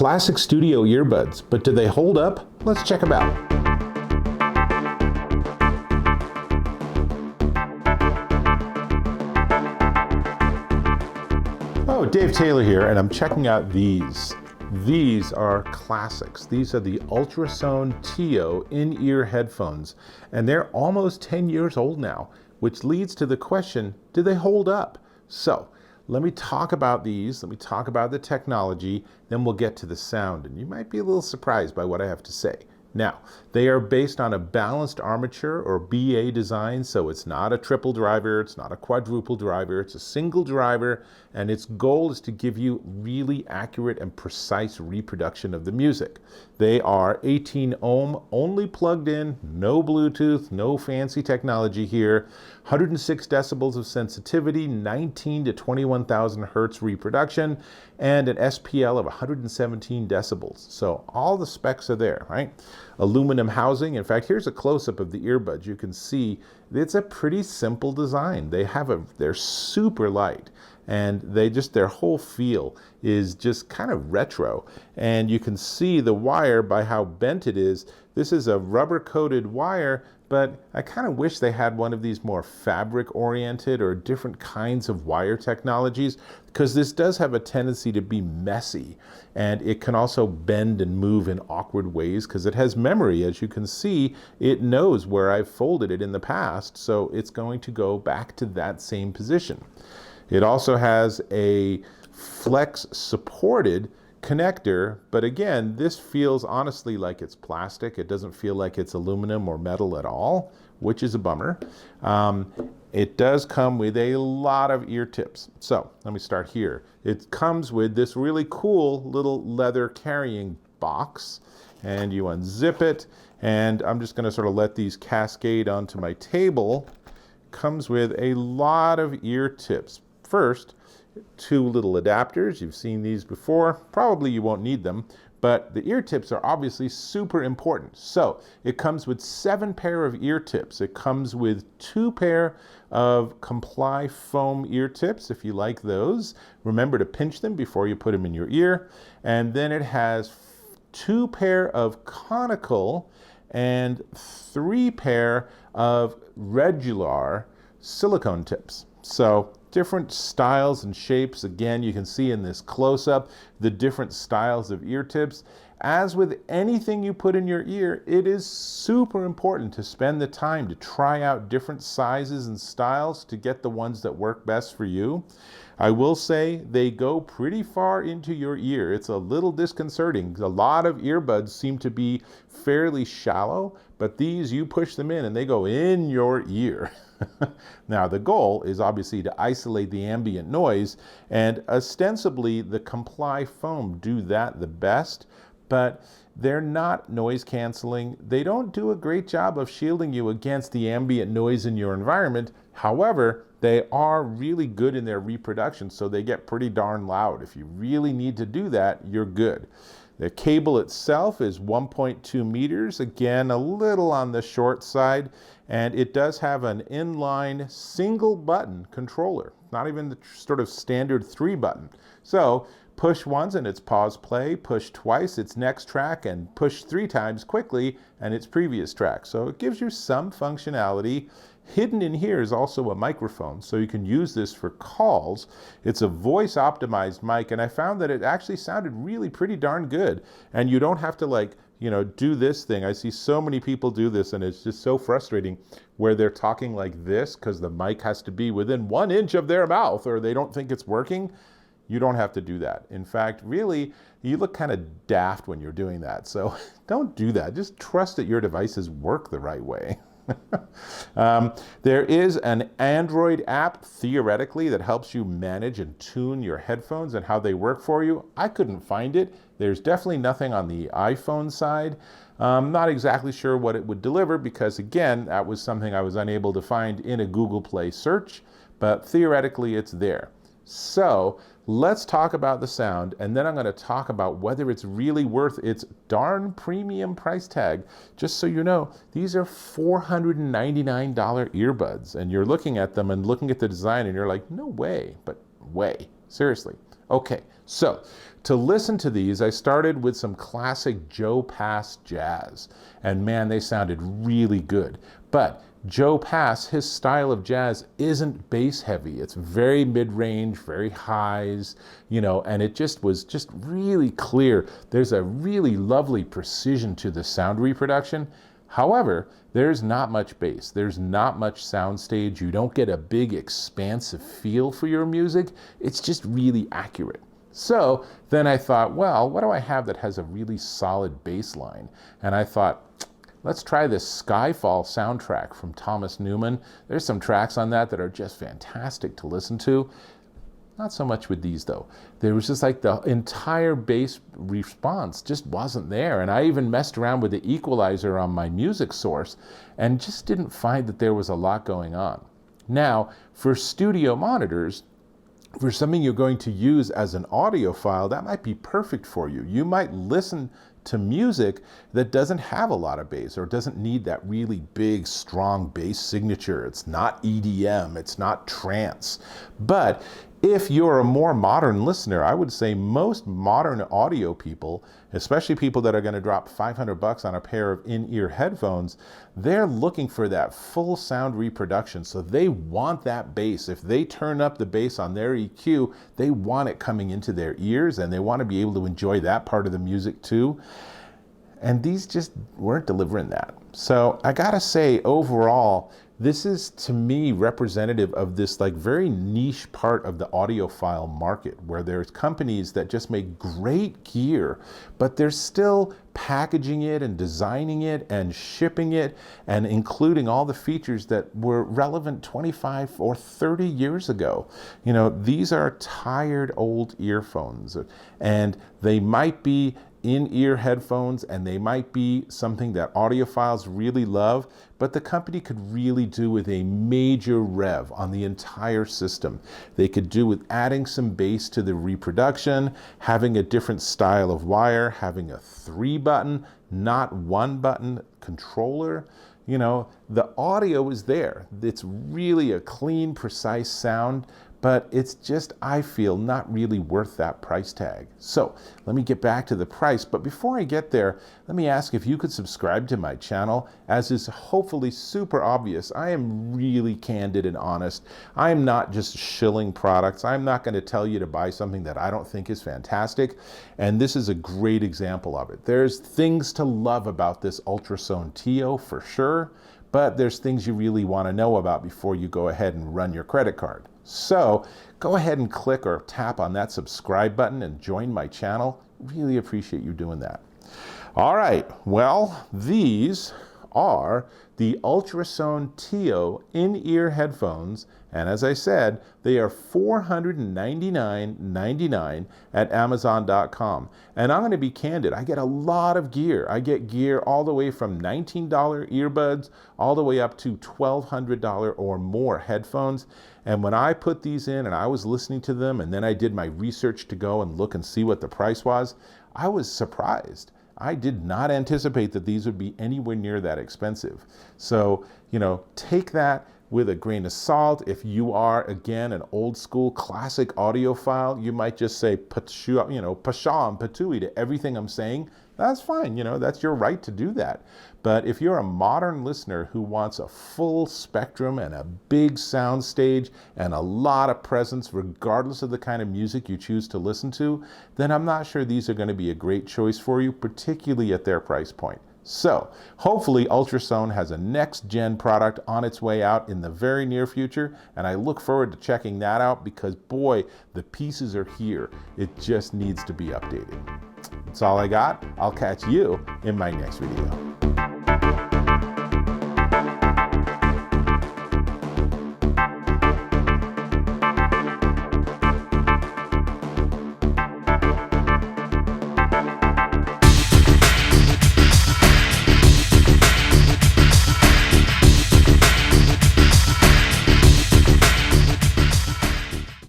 classic studio earbuds, but do they hold up? Let's check them out. Oh, Dave Taylor here, and I'm checking out these. These are classics. These are the Ultrasone Tio in-ear headphones, and they're almost 10 years old now, which leads to the question, do they hold up? So let me talk about these, let me talk about the technology, then we'll get to the sound, and you might be a little surprised by what I have to say. Now, they are based on a balanced armature or BA design, so it's not a triple driver, it's not a quadruple driver, it's a single driver, and its goal is to give you really accurate and precise reproduction of the music. They are 18 ohm, only plugged in, no Bluetooth, no fancy technology here, 106 decibels of sensitivity, 19 to 21,000 hertz reproduction, and an SPL of 117 decibels. So all the specs are there, right? Aluminum housing. In fact, here's a close-up of the earbuds. You can see it's a pretty simple design. They're super light, and their whole feel is just kind of retro. And you can see the wire by how bent it is. This is a rubber-coated wire, but I kind of wish they had one of these more fabric-oriented or different kinds of wire technologies, because this does have a tendency to be messy, and it can also bend and move in awkward ways because it has memory. As you can see, it knows where I've folded it in the past, so it's going to go back to that same position. It also has a flex-supported connector, but again, this feels honestly like it's plastic. It doesn't feel like it's aluminum or metal at all, which is a bummer. It does come with a lot of ear tips. So let me start here. It comes with this really cool little leather carrying box, and you unzip it, and I'm just going to sort of let these cascade onto my table. Comes with a lot of ear tips. First, two little adapters. You've seen these before. Probably you won't need them, but the ear tips are obviously super important. So it comes with 7 pair of ear tips. It comes with 2 pair of Comply foam ear tips, if you like those. Remember to pinch them before you put them in your ear. And then it has 2 pair of conical and 3 pair of regular silicone tips. So different styles and shapes. Again, you can see in this close-up the different styles of ear tips. As with anything you put in your ear, it is super important to spend the time to try out different sizes and styles to get the ones that work best for you. I will say they go pretty far into your ear. It's a little disconcerting. A lot of earbuds seem to be fairly shallow, but these, you push them in and they go in your ear. Now, the goal is obviously to isolate the ambient noise, and ostensibly the Comply foam do that the best, but they're not noise canceling. They don't do a great job of shielding you against the ambient noise in your environment. However, they are really good in their reproduction, so they get pretty darn loud. If you really need to do that, you're good. The cable itself is 1.2 meters, again, a little on the short side, and it does have an inline single button controller, not even the sort of standard 3 button. So push once and it's pause play, push twice it's next track, and push 3 times quickly and it's previous track. So it gives you some functionality. Hidden in here is also a microphone, so you can use this for calls. It's a voice optimized mic, and I found that it actually sounded really pretty darn good. And you don't have to do this thing. I see so many people do this, and it's just so frustrating where they're talking like this because the mic has to be within 1 inch of their mouth or they don't think it's working. You don't have to do that. In fact, really, you look kind of daft when you're doing that. So don't do that. Just trust that your devices work the right way. There is an Android app, theoretically, that helps you manage and tune your headphones and how they work for you. I couldn't find it. There's definitely nothing on the iPhone side. I'm not exactly sure what it would deliver because, again, that was something I was unable to find in a Google Play search, but theoretically it's there. So let's talk about the sound, and then I'm going to talk about whether it's really worth its darn premium price tag. Just so you know, these are $499 earbuds, and you're looking at them and looking at the design and you're like, no way, but way, seriously. Okay, so to listen to these, I started with some classic Joe Pass jazz, and man, they sounded really good. But Joe Pass, his style of jazz isn't bass heavy. It's very mid-range, very highs, and it just was just really clear. There's a really lovely precision to the sound reproduction. However, there's not much bass. There's not much soundstage. You don't get a big expansive feel for your music. It's just really accurate. So then I thought, well, what do I have that has a really solid bass line? And I thought, let's try this Skyfall soundtrack from Thomas Newman. There's some tracks on that are just fantastic to listen to. Not so much with these though. There was just like the entire bass response just wasn't there. And I even messed around with the equalizer on my music source and just didn't find that there was a lot going on. Now, for studio monitors, for something you're going to use as an audiophile, that might be perfect for you. You might listen to music that doesn't have a lot of bass or doesn't need that really big, strong bass signature. It's not EDM, it's not trance. But if you're a more modern listener, I would say most modern audio people, especially people that are going to drop $500 on a pair of in-ear headphones, they're looking for that full sound reproduction. So they want that bass. If they turn up the bass on their EQ, they want it coming into their ears and they want to be able to enjoy that part of the music too. And these just weren't delivering that. So I gotta say, overall, this is to me representative of this like very niche part of the audiophile market where there's companies that just make great gear, but they're still packaging it and designing it and shipping it and including all the features that were relevant 25 or 30 years ago. These are tired old earphones, and they might be in-ear headphones and they might be something that audiophiles really love, but the company could really do with a major rev on the entire system. They could do with adding some bass to the reproduction, having a different style of wire, having a 3-button, not 1-button controller. The audio is there. It's really a clean, precise sound, but it's just, I feel, not really worth that price tag. So let me get back to the price, but before I get there, let me ask if you could subscribe to my channel. As is hopefully super obvious, I am really candid and honest. I am not just shilling products. I'm not going to tell you to buy something that I don't think is fantastic, and this is a great example of it. There's things to love about this Ultrasone Tio for sure, but there's things you really want to know about before you go ahead and run your credit card. So go ahead and click or tap on that subscribe button and join my channel. Really appreciate you doing that. All right, well, these are the Ultrasone Tio in-ear headphones, and as I said, they are $499.99 at Amazon.com. And I'm going to be candid, I get a lot of gear. I get gear all the way from $19 earbuds all the way up to $1,200 or more headphones. And when I put these in and I was listening to them and then I did my research to go and look and see what the price was, I was surprised. I did not anticipate that these would be anywhere near that expensive. So, take that with a grain of salt. If you are, again, an old school classic audiophile, you might just say, pasha and patooey to everything I'm saying. That's fine, that's your right to do that. But if you're a modern listener who wants a full spectrum and a big sound stage and a lot of presence, regardless of the kind of music you choose to listen to, then I'm not sure these are going to be a great choice for you, particularly at their price point. So hopefully Ultrasone has a next gen product on its way out in the very near future, and I look forward to checking that out because boy, the pieces are here. It just needs to be updated. That's all I got. I'll catch you in my next video.